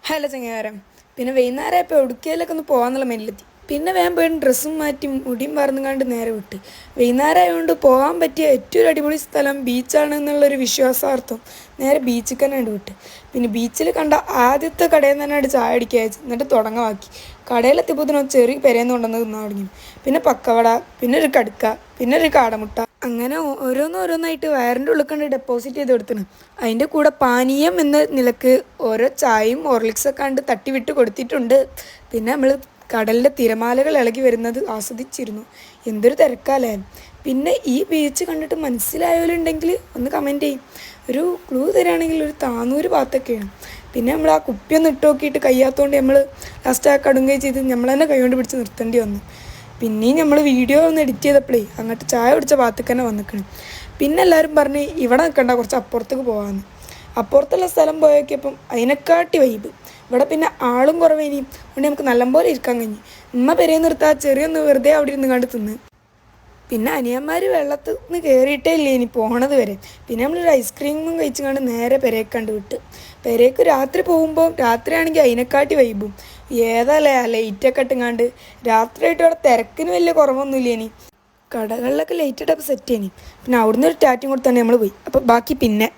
Hello ചങ്ങാരം. പിന്നെ വൈകുന്നേരം ഇപ്പോൾ എവിടേക്കെങ്കിലൊക്കെ ഒന്ന് പോകാന്നുള്ള മെല്ലെത്തി. പിന്നെ വേഗം പോയിട്ട് ഡ്രസ്സും മാറ്റി മുടിയും പറന്നുകൊണ്ട് നേരെ വിട്ട്. വൈകുന്നേരം ആയതുകൊണ്ട് പോകാൻ പറ്റിയ ഏറ്റവും ഒരു അടിപൊളി സ്ഥലം ബീച്ചാണ് എന്നുള്ളൊരു വിശ്വാസാർത്ഥം നേരെ ബീച്ചിൽ തന്നെ ഉണ്ട് വിട്ട്. പിന്നെ ബീച്ചിൽ കണ്ട ആദ്യത്തെ കടയിൽ നിന്ന് തന്നെ ചായ അടിക്കുക എന്നിട്ട് തുടങ്ങാക്കി. കടയിലെത്തിയപ്പോൾ ചെറിയ പെരേന്ന് കൊണ്ടുവന്ന് തിന്നാൻ തുടങ്ങി. പിന്നെ പക്കവട, പിന്നെ ഒരു കടുക്ക, പിന്നെ ഒരു കാടമുട്ട, അങ്ങനെ ഓരോന്നായിട്ട് വയറിൻ്റെ ഉള്ളിൽ കണ്ട് ഡെപ്പോസിറ്റ് ചെയ്ത് കൊടുത്തിന്. അതിൻ്റെ കൂടെ പാനീയം എന്ന നിലക്ക് ഓരോ ചായയും ഹോർലിക്സൊക്കെ കണ്ട് തട്ടിവിട്ട് കൊടുത്തിട്ടുണ്ട്. പിന്നെ നമ്മൾ കടലിൻ്റെ തിരമാലകൾ ഇളകി വരുന്നത് ആസ്വദിച്ചിരുന്നു. എന്തൊരു തിരക്കാലേ. പിന്നെ ഈ ബീച്ച് കണ്ടിട്ട് മനസ്സിലായവരുണ്ടെങ്കിൽ ഒന്ന് കമൻറ്റ് ചെയ്യും. ഒരു ക്ലൂ തരികയാണെങ്കിൽ ഒരു താന്നൂർ ഭാഗത്തൊക്കെയാണ്. പിന്നെ നമ്മൾ ആ കുപ്പിയൊന്ന് ഇട്ട് നോക്കിയിട്ട് കഴിയാത്തതുകൊണ്ട് നമ്മൾ ലാസ്റ്റ് ആ കടുങ്കൈ ചെയ്ത് നമ്മൾ തന്നെ കൈ കൊണ്ട് പിടിച്ച് നിർത്തേണ്ടി വന്നു. പിന്നെയും നമ്മൾ വീഡിയോ ഒന്ന് എഡിറ്റ് ചെയ്തപ്പോഴേ അങ്ങോട്ട് ചായ കുടിച്ച ഭാഗത്തേക്ക് തന്നെ വന്നിക്കണം. പിന്നെ എല്ലാവരും പറഞ്ഞ് ഇവിടെ നിൽക്കണ്ട, കുറച്ച് അപ്പുറത്തേക്ക് പോകാമെന്ന്. അപ്പുറത്തുള്ള സ്ഥലം പോയൊക്കെയപ്പം അതിനെക്കാട്ടി വൈബ്. ഇവിടെ പിന്നെ ആളും കുറവേനിയും അതുകൊണ്ട് നമുക്ക് നല്ലപോലെ ഇരിക്കാൻ കഴിഞ്ഞു. ഉമ്മ പെരേ നിർത്താൻ ചെറിയൊന്ന് വെറുതെ അവിടെ ഇരുന്ന് കണ്ട് തിന്ന്. പിന്നെ അനിയന്മാർ വെള്ളത്തിൽ നിന്ന് കയറിയിട്ടേ ഇല്ലേ ഇനി പോണത് വരെ. പിന്നെ നമ്മളൊരു ഐസ്ക്രീമും കഴിച്ചു കണ്ട് നേരെ പെരേക്ക് കണ്ട് വിട്ട്. പെരേക്ക് രാത്രി പോകുമ്പോൾ രാത്രിയാണെങ്കിൽ അതിനെക്കാട്ടി വൈബും. ഏതല്ലേ ആ ലൈറ്റൊക്കെ ഇട്ടുങ്ങാണ്ട് രാത്രിയായിട്ട് അവിടെ തിരക്കിന് വലിയ കുറവൊന്നുമില്ല. ഇനി കടകളിലൊക്കെ ലൈറ്റ് ഇട്ടപ്പോൾ സെറ്റ് ചെയ്യണി. പിന്നെ അവിടുന്ന് ഒരു ടാറ്റും കൊടുത്താണ് നമ്മൾ പോയി. അപ്പോൾ ബാക്കി പിന്നെ